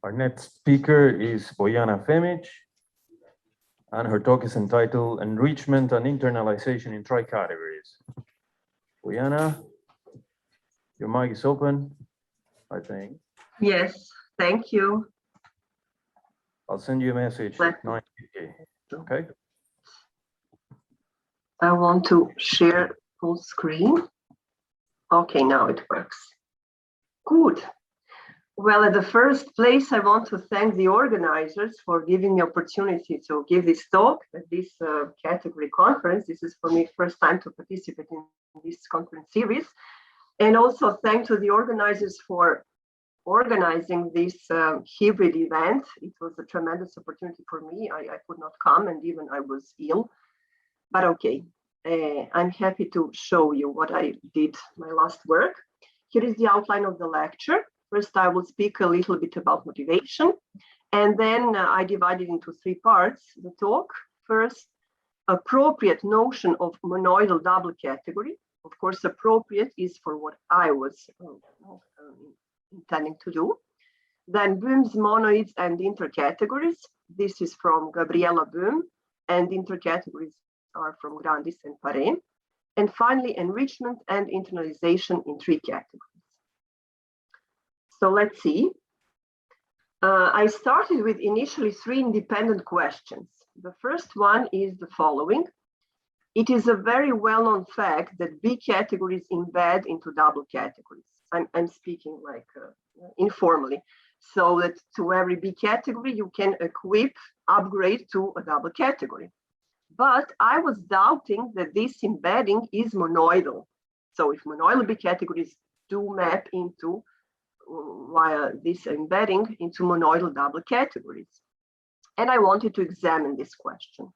Our next speaker is Bojana Femic, and her talk is entitled Enrichment and Internalization in Tricategories. Bojana, your mic is open, I think. Yes, thank you. I'll send you a message at 9:50. Okay. I want to share full screen. Okay, now it works. Good. Well, at the first place, I want to thank the organizers for giving me opportunity to give this talk at this category conference. This is for me first time to participate in this conference series. And also thank to the organizers for organizing this hybrid event. It was a tremendous opportunity for me. I could not come, and even I was ill, but okay. I'm happy to show you what I did, my last work. Here is the outline of the lecture. First, I will speak a little bit about motivation, and then I divided into three parts the talk. First, appropriate notion of monoidal double category. Of course, appropriate is for what I was intending to do. Then Böhm's monoids and intercategories. This is from Gabriela Böhm, and intercategories are from Grandis and Paré. And finally, enrichment and internalization in three categories. So let's see. I started with initially three independent questions. The first one is the following. It is a very well-known fact that B categories embed into double categories. I'm speaking like informally, so that to every B category, you can upgrade to a double category. But I was doubting that this embedding is monoidal. So if monoidal B categories do map into, via this embedding, into monoidal double categories. And I wanted to examine this question.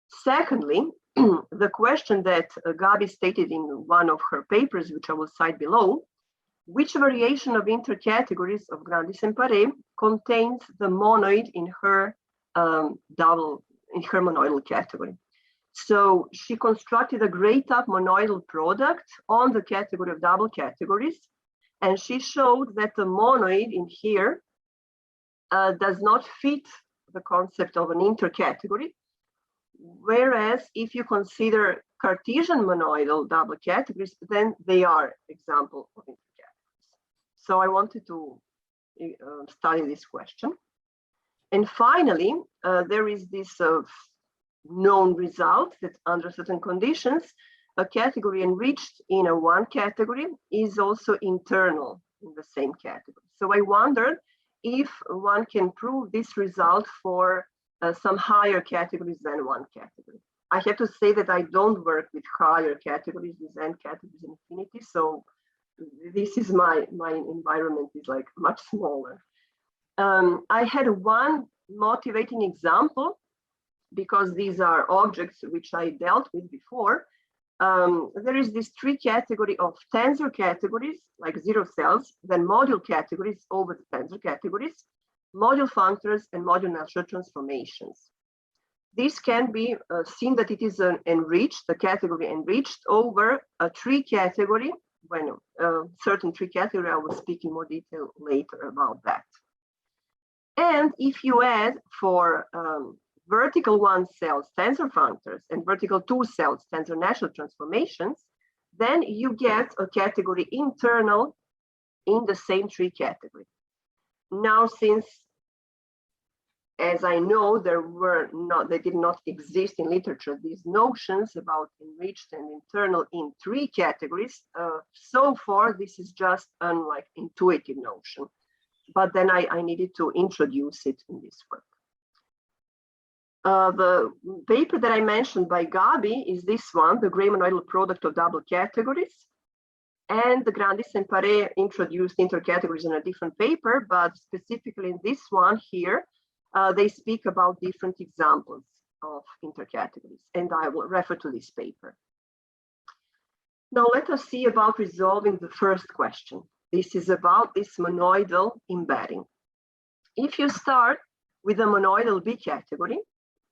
Secondly, the question that Gabi stated in one of her papers, which I will cite below, which variation of intercategories of Grandis and Paré contains the monoid in her monoidal category. So she constructed a grayed-up monoidal product on the category of double categories, and she showed that the monoid in here does not fit the concept of an intercategory. Whereas if you consider Cartesian monoidal double categories, then they are example of intercategories. So I wanted to study this question. And finally, there is this known result that under certain conditions, a category enriched in a one category is also internal in the same category. So I wondered if one can prove this result for some higher categories than one category. I have to say that I don't work with higher categories, with n categories in infinity. So this is my environment is like much smaller. I had one motivating example because these are objects which I dealt with before. There is this three category of tensor categories, like zero cells, then module categories over the tensor categories, module functors, and module natural transformations. This can be seen that it is an enriched, the category enriched over a tree category. When certain tree category, I will speak in more detail later about that. And if you add for vertical one cells tensor functors and vertical two cells tensor natural transformations, then you get a category internal in the same tree category. Now, since as I know, they did not exist in literature, these notions about enriched and internal in three categories. So far, this is just an like intuitive notion, but then I needed to introduce it in this work. The paper that I mentioned by Gabi is this one, the gray monoidal product of double categories. And the Grandis and Paré introduced intercategories in a different paper, but specifically in this one here, they speak about different examples of intercategories, and I will refer to this paper. Now let us see about resolving the first question. This is about this monoidal embedding. If you start with a monoidal B category,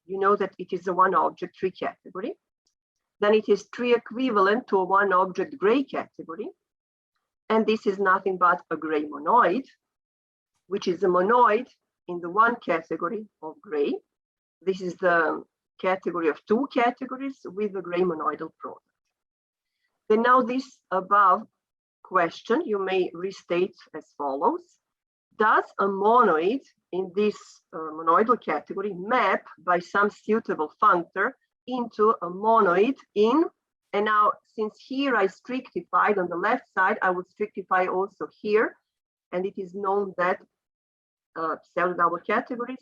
you know that it is a one object tree category. Then it is tree equivalent to a one object gray category. And this is nothing but a gray monoid. which is a monoid in the one category of gray. This is the category of two categories with the gray monoidal product. Then now this above question, you may restate as follows. Does a monoid in this monoidal category map by some suitable functor into a monoid in, and now since here I strictified on the left side, I would strictify also here, and it is known that pseudo-double categories,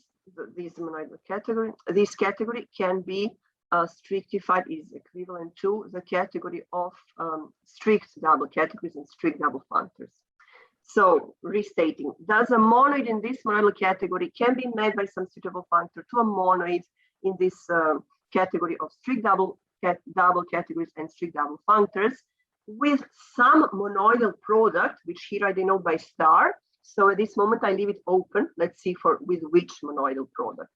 this monoidal category, this category can be strictified, is equivalent to the category of strict double categories and strict double functors. So restating, does a monoid in this monoidal category can be made by some suitable functor to a monoid in this category of strict double categories and strict double functors with some monoidal product, which here I denote by star. So at this moment I leave it open. Let's see with which monoidal product.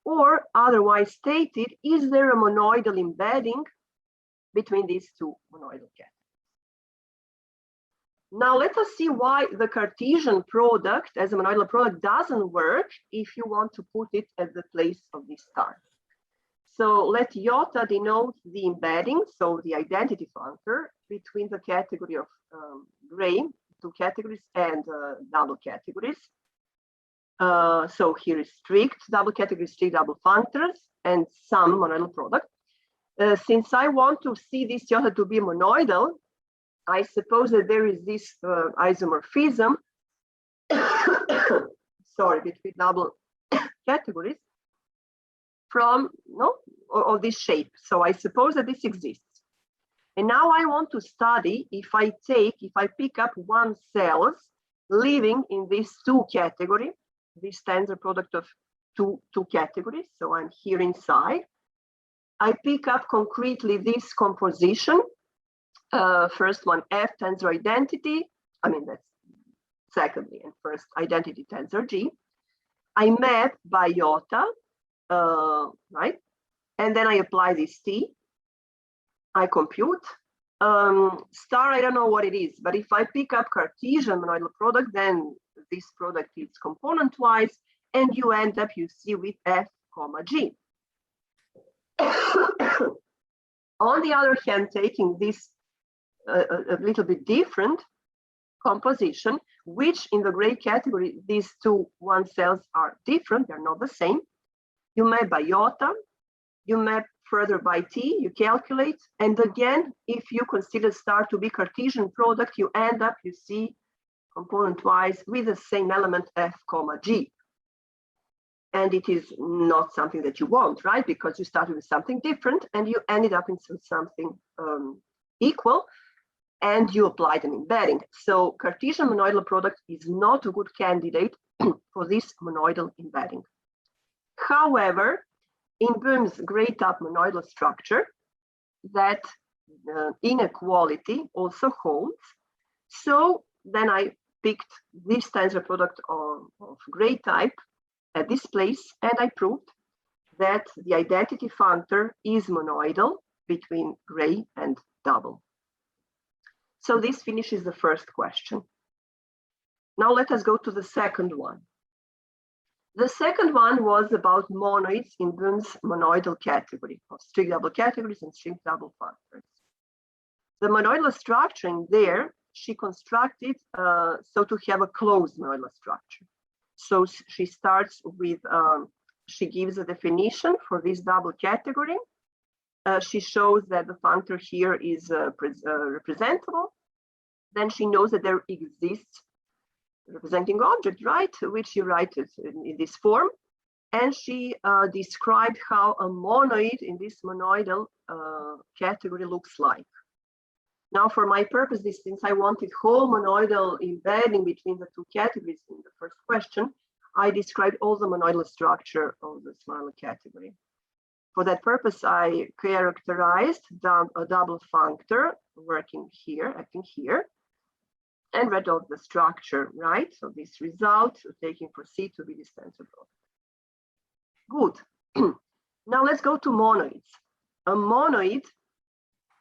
Or otherwise stated, is there a monoidal embedding between these two monoidal categories? Now let us see why the Cartesian product as a monoidal product doesn't work if you want to put it at the place of this star. So let iota denote the embedding, so the identity functor between the category of gray, two categories, and double categories. So here is strict double categories, strict double functors, and some monoidal product. Since I want to see this iota to be monoidal, I suppose that there is this isomorphism, sorry, between double categories from of this shape. So I suppose that this exists. And now I want to study if I pick up one cells living in this two category, this tensor product of two categories. So I'm here inside. I pick up concretely this composition. First one, F tensor identity. I mean, that's secondly, and first identity tensor G. I map by iota, right? And then I apply this T. I compute. Star, I don't know what it is, but if I pick up Cartesian monoidal product, then this product is component-wise, and you end up, you see, with F, comma, G. On the other hand, taking this a little bit different composition, which in the gray category, these two one cells are different, they're not the same. You map by iota, you map further by T, you calculate, and again, if you consider star to be Cartesian product, you end up, you see, component-wise with the same element F, comma, G. And it is not something that you want, right? Because you started with something different and you ended up in something equal, and you applied an embedding. So Cartesian monoidal product is not a good candidate for this monoidal embedding. However, in Böhm's great up monoidal structure, that inequality also holds. So then I picked this tensor product of gray type at this place, and I proved that the identity functor is monoidal between gray and double. So this finishes the first question. Now let us go to the second one. The second one was about monoids in Böhm's monoidal category of strict double categories and strict double functors. The monoidal structure in there, she constructed so to have a closed monoidal structure. So she starts with, she gives a definition for this double category. She shows that the functor here is representable. Then she knows that there exists representing object, right, which you write it in this form. And she described how a monoid in this monoidal category looks like. Now, for my purpose, since I wanted whole monoidal embedding between the two categories in the first question, I described all the monoidal structure of this monoidal category. For that purpose, I characterized a double functor working here, acting here, and read out the structure, right? So this result, taking for C to be this tensor product. Good. Now let's go to monoids. A monoid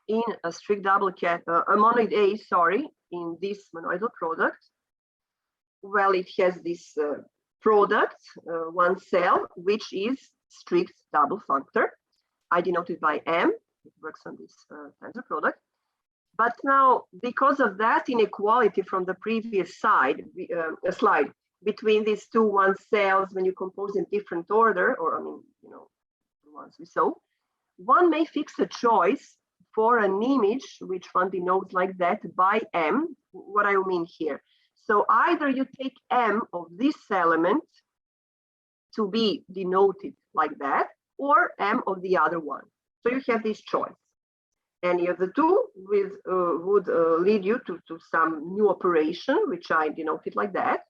in a strict double a monoid A, sorry, in this monoidal product Well, it has this product, one cell, which is strict double functor. I denote it by M. It works on this tensor product. But now, because of that inequality from the previous slide between these two one cells, when you compose in different order, or I mean, you know, the ones we saw, one may fix a choice for an image which one denotes like that by M. What I mean here. So either you take M of this element to be denoted like that, or M of the other one. So you have this choice. Any of the two would lead you to some new operation, which I denoted like that.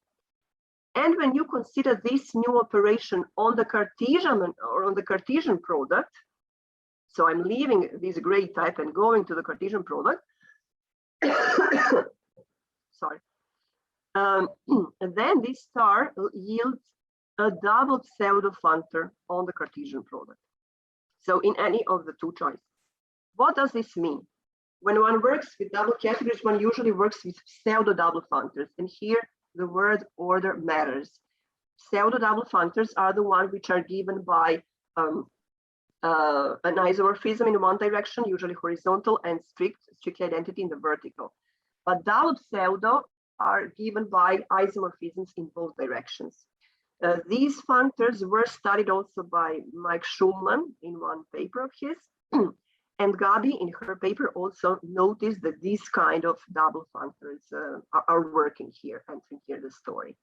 And when you consider this new operation on the Cartesian or on the Cartesian product, so I'm leaving this gray type and going to the Cartesian product. Sorry. And then this star yields a double pseudo functor on the Cartesian product. So in any of the two choices. What does this mean? When one works with double categories, one usually works with pseudo double functors. And here the word order matters. Pseudo double functors are the ones which are given by an isomorphism in one direction, usually horizontal, and strict identity in the vertical. But double pseudo are given by isomorphisms in both directions. These functors were studied also by Mike Schulman in one paper of his. And Gabi, in her paper, also noticed that these kind of double functors are working here, entering here the story.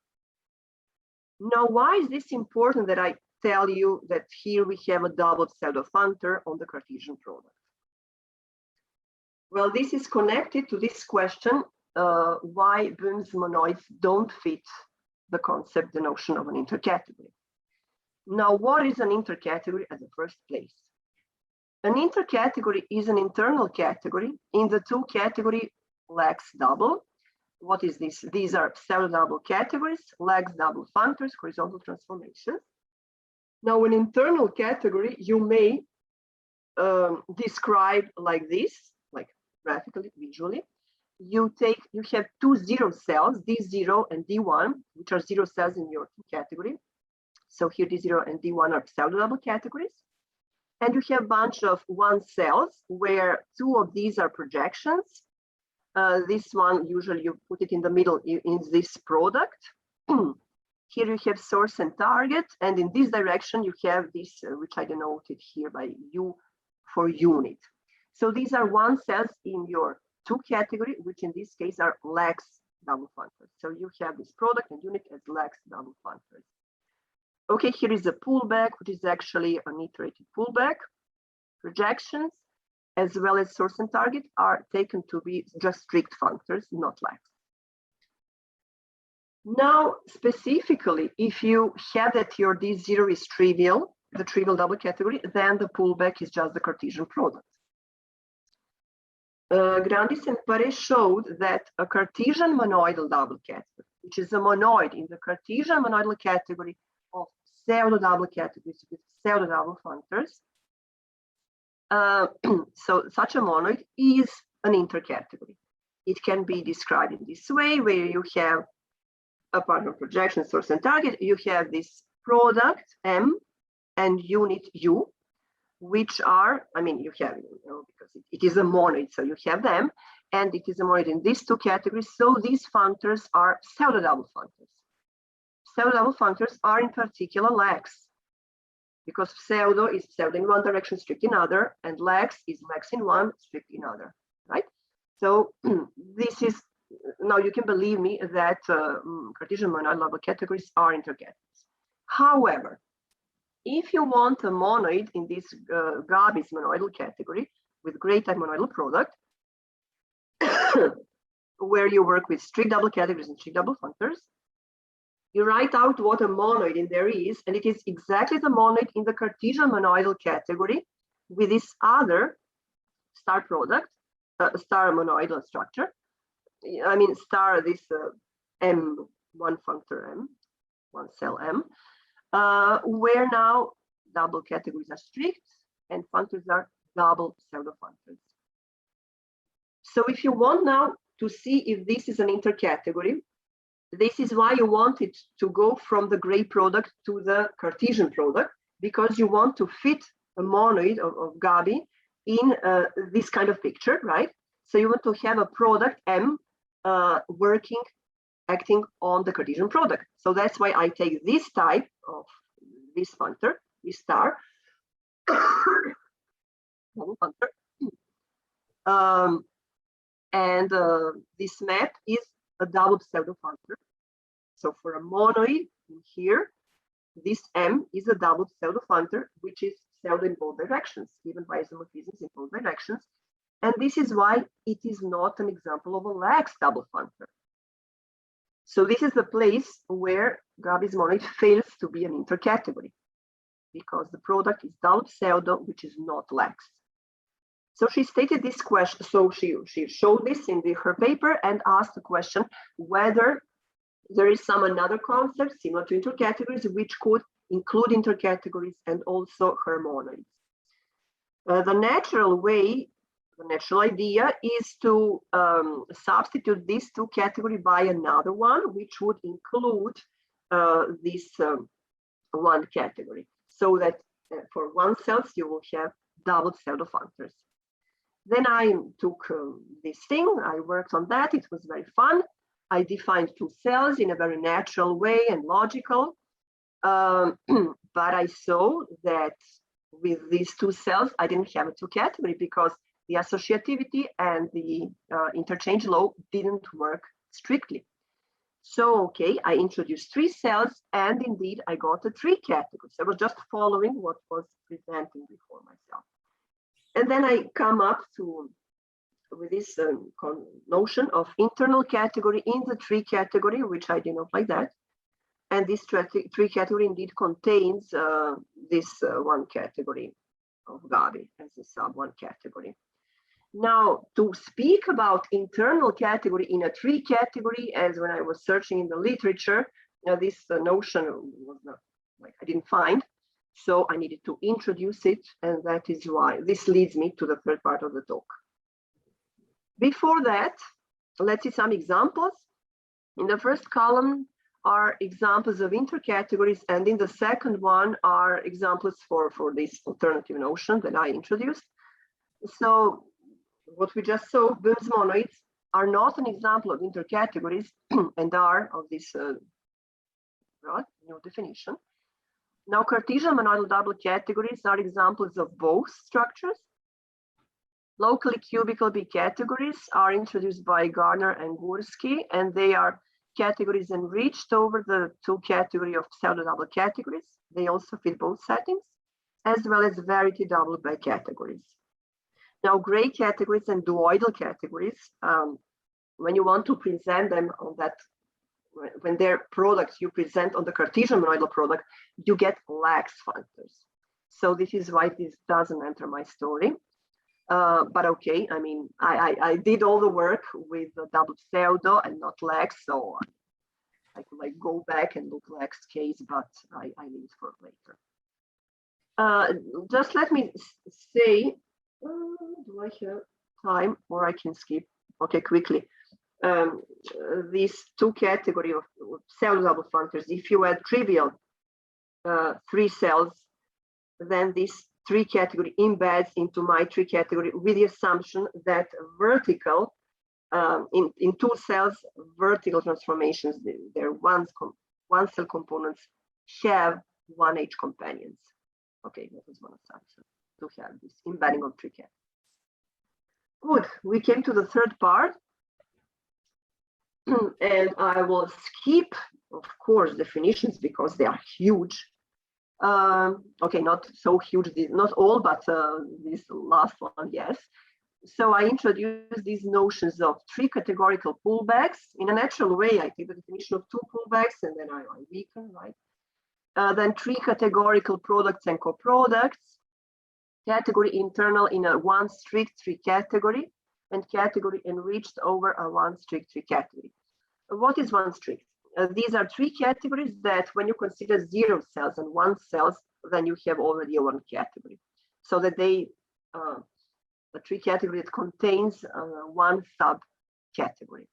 Now, why is this important that I tell you that here we have a double pseudo functor on the Cartesian product? Well, this is connected to this question, why Böhm's monoids don't fit the concept, the notion of an intercategory. Now, what is an intercategory at the first place? An intercategory is an internal category in the two category Lax double. What is this? These are pseudo double categories, Lax double functors, horizontal transformations. Now, an internal category you may describe like this, like graphically, visually. You have two zero cells, D0 and D1, which are zero cells in your category. So here D0 and D1 are pseudo double categories. And you have a bunch of one cells where two of these are projections. This one, usually you put it in the middle in this product. Here you have source and target. And in this direction, you have this, which I denoted here by U for unit. So these are one cells in your two category, which in this case are Lax double functors. So you have this product and unit as Lax double functors. Okay, here is a pullback, which is actually an iterated pullback. Projections, as well as source and target, are taken to be just strict functors, not Lax. Now, specifically, if you have that your D0 is trivial, the trivial double category, then the pullback is just the Cartesian product. Grandis and Pare showed that a Cartesian monoidal double category, which is a monoid in the Cartesian monoidal category of pseudo double categories with pseudo double functors. So such a monoid is an intercategory. It can be described in this way, where you have, apart from projection, source, and target, you have this product M and unit U, which are, I mean, you have, because it is a monoid, so you have them, and it is a monoid in these two categories. So these functors are pseudo double functors. Pseudo double functors are in particular Lax, because pseudo is pseudo in one direction, strict in other, and Lax is Lax in one, strict in other, right? So this is, now you can believe me that Cartesian monoidal double categories are intercategories. However, if you want a monoid in this Gabi's monoidal category with gray type monoidal product, where you work with strict double categories and strict double functors, you write out what a monoid in there is, and it is exactly the monoid in the Cartesian monoidal category with this other star product, star monoidal structure. I mean, star this M, one functor M, one cell M, where now double categories are strict and functors are double pseudo functors. So if you want now to see if this is an intercategory, This is why you wanted to go from the gray product to the Cartesian product, because you want to fit a monoid of Gabi in this kind of picture, right? So you want to have a product M acting on the Cartesian product. So that's why I take this type of this functor, this star, and this map is a double pseudo functor. So for a monoid in here, this M is a double pseudo functor, which is pseudo in both directions, given by isomorphisms in both directions. And this is why it is not an example of a lax double functor. So this is the place where Gabi's monoid fails to be an intercategory, because the product is double pseudo, which is not lax. So she stated this question. So she showed this in her paper and asked the question whether there is some another concept similar to intercategories which could include intercategories and also her monoids. The natural way, the natural idea is to substitute these two categories by another one, which would include this one category, so that for one cells you will have double pseudo functors. Then I took this thing, I worked on that, it was very fun. I defined two cells in a very natural way and logical, but I saw that with these two cells, I didn't have a two category because the associativity and the interchange law didn't work strictly. So, okay, I introduced three cells and indeed I got a three categories. I was just following what was presenting before myself. And then I come up with this notion of internal category in the tree category, which I did not like that. And this tree category indeed contains this one category of Gabi as a sub one category. Now, to speak about internal category in a tree category, as when I was searching in the literature, this notion was not, like, I didn't find. So I needed to introduce it, and that is why this leads me to the third part of the talk. Before that, let's see some examples. In the first column are examples of intercategories, and in the second one are examples for this alternative notion that I introduced. So what we just saw, Böhm's monoids are not an example of intercategories and are of this new definition. Now, Cartesian monoidal double categories are examples of both structures. Locally cubical B categories are introduced by Garner and Gursky, and they are categories enriched over the two category of pseudo double categories. They also fit both settings, as well as verity double by categories. Now, gray categories and duoidal categories, when you want to present them on that, when their products you present on the Cartesian monoidal product, you get lax functors. So this is why this doesn't enter my story. But okay, I mean, I did all the work with the double pseudo and not lax, so I could like go back and look lax case, but I leave it for later. Just let me say, do I have time or I can skip? Okay, quickly. These two categories of pseudo double functors, if you add trivial three cells, then this tree category embeds into my tree category with the assumption that vertical, in two cells, vertical transformations, their one cell components have 1H companions. Okay, that was one assumption, to have this embedding of tree category. Good, we came to the third part. And I will skip, of course, definitions because they are huge. Okay, not so huge, not all, but this last one, yes. So I introduced these notions of three categorical pullbacks. In a natural way, I take the definition of two pullbacks and then I weaken, right? Then three categorical products and coproducts, category internal in a one strict tree category, and category enriched over a one strict tree category. What is one strict? These are three categories that when you consider 0 cells and 1 cells, then you have already a one category. So that they, a tree category that contains one subcategory,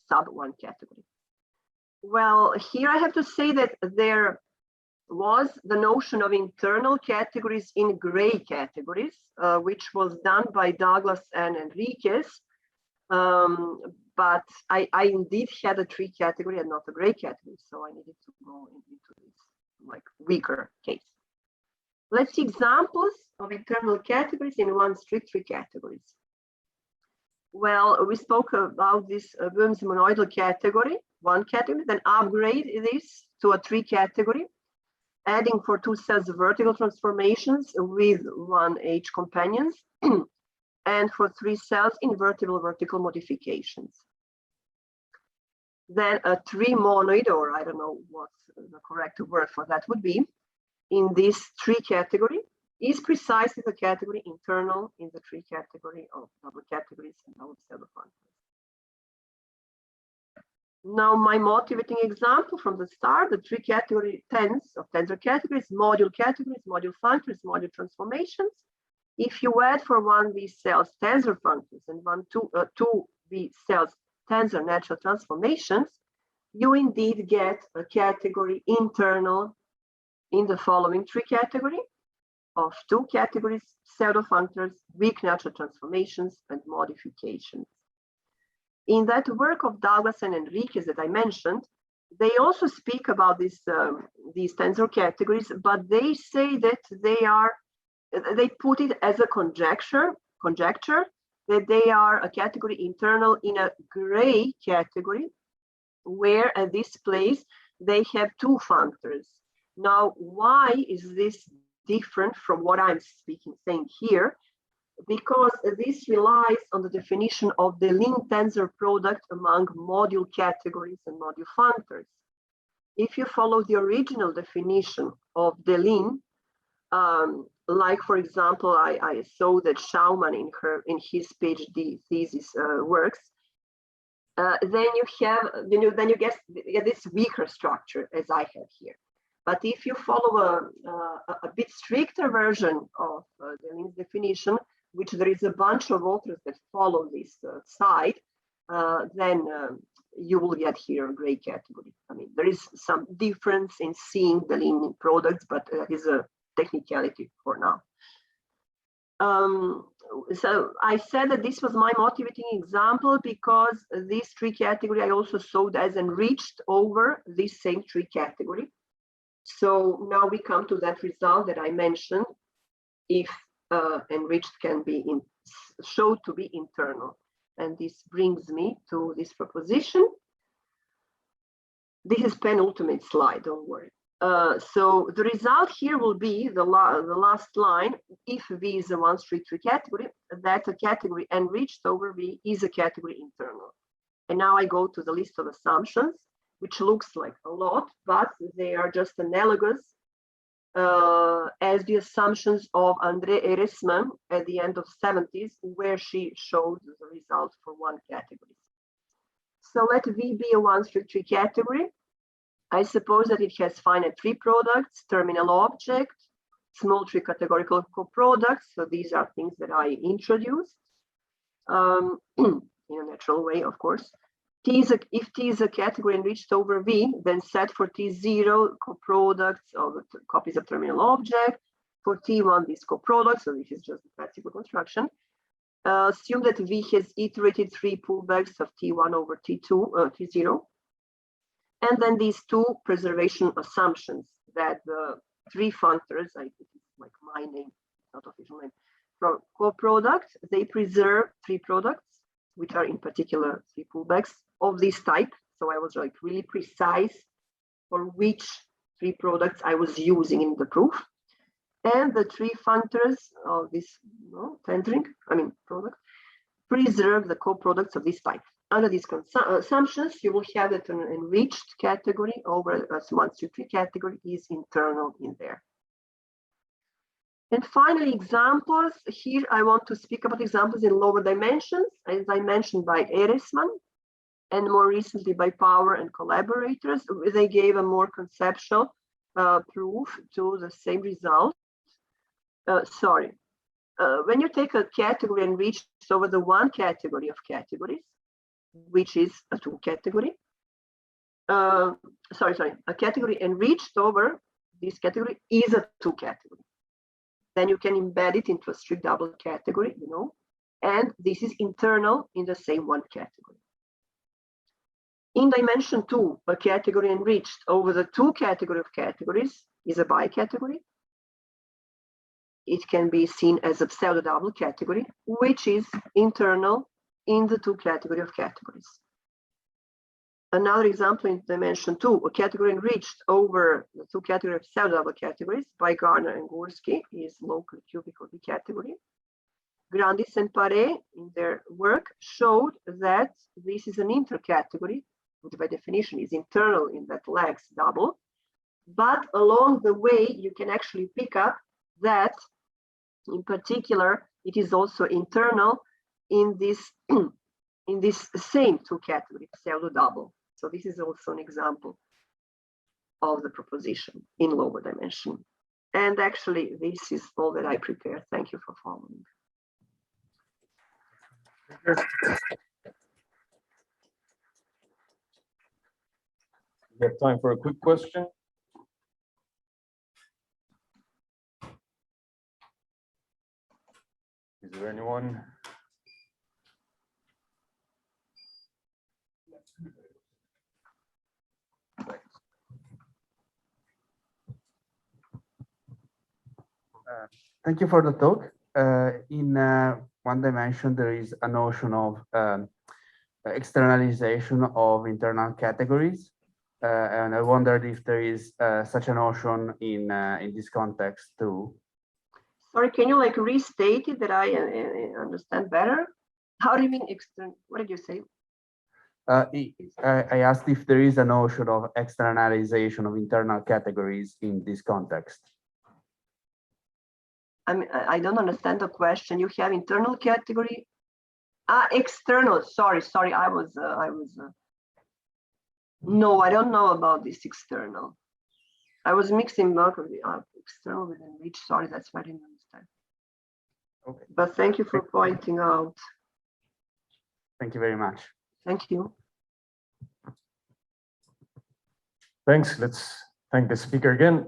sub one category. Well, here I have to say that there was the notion of internal categories in gray categories, which was done by Douglas and Enriquez. But I indeed had a tree category and not a gray category, so I needed to go into this like weaker case. Let's see examples of internal categories in one strict tree categories. Well, we spoke about this Böhm's monoidal category, one category, then upgrade this to a tree category, adding for 2 cells vertical transformations with 1 H companions, and for 3 cells invertible vertical modifications. Then a tree monoid, or I don't know what the correct word for that would be, in this tree category is precisely the category internal in the tree category of double categories and double pseudofunctions. Now, my motivating example from the start, the tree category tensor categories, module functors, module transformations. If you add for 1V cells tensor functors and 2V cells tensor natural transformations, you indeed get a category internal in the following tree category of 2 categories, pseudofunctors, weak natural transformations, and modifications. In that work of Douglas and Enriquez that I mentioned, they also speak about these tensor categories, but they say that they put it as a conjecture that they are a category internal in a gray category, where at this place they have 2 functors. Now, why is this different from what I'm saying here? Because this relies on the definition of the line tensor product among module categories and module functors. If you follow the original definition of the line, like for example, I saw that Schaumann in his PhD thesis works, then you get this weaker structure as I have here. But if you follow a bit stricter version of the line's definition, which there is a bunch of authors that follow this side, then you will get here a gray category. I mean, there is some difference in seeing the line products, but it is a technicality for now. So I said that this was my motivating example because this tree category I also saw as enriched over this same tree category. So now we come to that result that I mentioned, if enriched can be showed to be internal. And this brings me to this proposition. This is penultimate slide, don't worry. So the result here will be the last line, if V is a one strict tree category, that a category enriched over V is a category internal. And now I go to the list of assumptions, which looks like a lot, but they are just analogous as the assumptions of Enrichment at the end of 70s, where she showed the result for one category. So let V be a one strict tree category. I suppose that it has finite tree products, terminal object, small tree categorical coproducts. So these are things that I introduced in a natural way, of course. If T is a category enriched over V, then set for T0 coproducts of copies of terminal object. For T1, these coproducts, so this is just a classical construction. Assume that V has iterated 3 pullbacks of T1 over T0. And then these 2 preservation assumptions that the 3 functors, I think it's like my name, not official name, from coproducts, they preserve 3 products, which are in particular 3 pullbacks of this type. So I was like really precise for which 3 products I was using in the proof. And the 3 functors of this product preserve the coproducts of this type. Under these assumptions, you will have that an enriched category over a one strict tree category is internal in there. And finally, examples. Here I want to speak about examples in lower dimensions, as I mentioned by Enrichment, and more recently by Power and collaborators. They gave a more conceptual proof to the same result. When you take a category enriched over the one category of categories, which is a 2 category, a category enriched over this category is a 2 category. Then you can embed it into a strict double category, you know, and this is internal in the same 1 category. In dimension 2, a category enriched over the 2 category of categories is a bicategory. It can be seen as a pseudo double category, which is internal in the 2 category of categories. Another example in dimension 2, a category enriched over the 2 category of pseudo double categories by Garner and Gursky is locally cubical bicategory. Grandis and Paré in their work showed that this is an intercategory, which by definition is internal in that legs double, but along the way you can actually pick up that in particular it is also internal in this in this same 2 category pseudo double. So this is also an example of the proposition in lower dimension. And actually this is all that I prepared. Thank you for following. We have time for a quick question. Is there anyone? Thank you for the talk. In 1 dimension, there is a notion of externalization of internal categories. And I wondered if there is such a notion in this context too. Sorry, can you like restate it that I understand better? How do you mean external? What did you say? I asked if there is a notion of externalization of internal categories in this context. I mean, I don't understand the question. You have internal category. External. Sorry. I was. No, I don't know about this external. I was mixing both of the external with enrich. Sorry, that's why I didn't understand. Okay. But thank you for pointing out. Thank you very much. Thank you. Thanks. Let's thank the speaker again.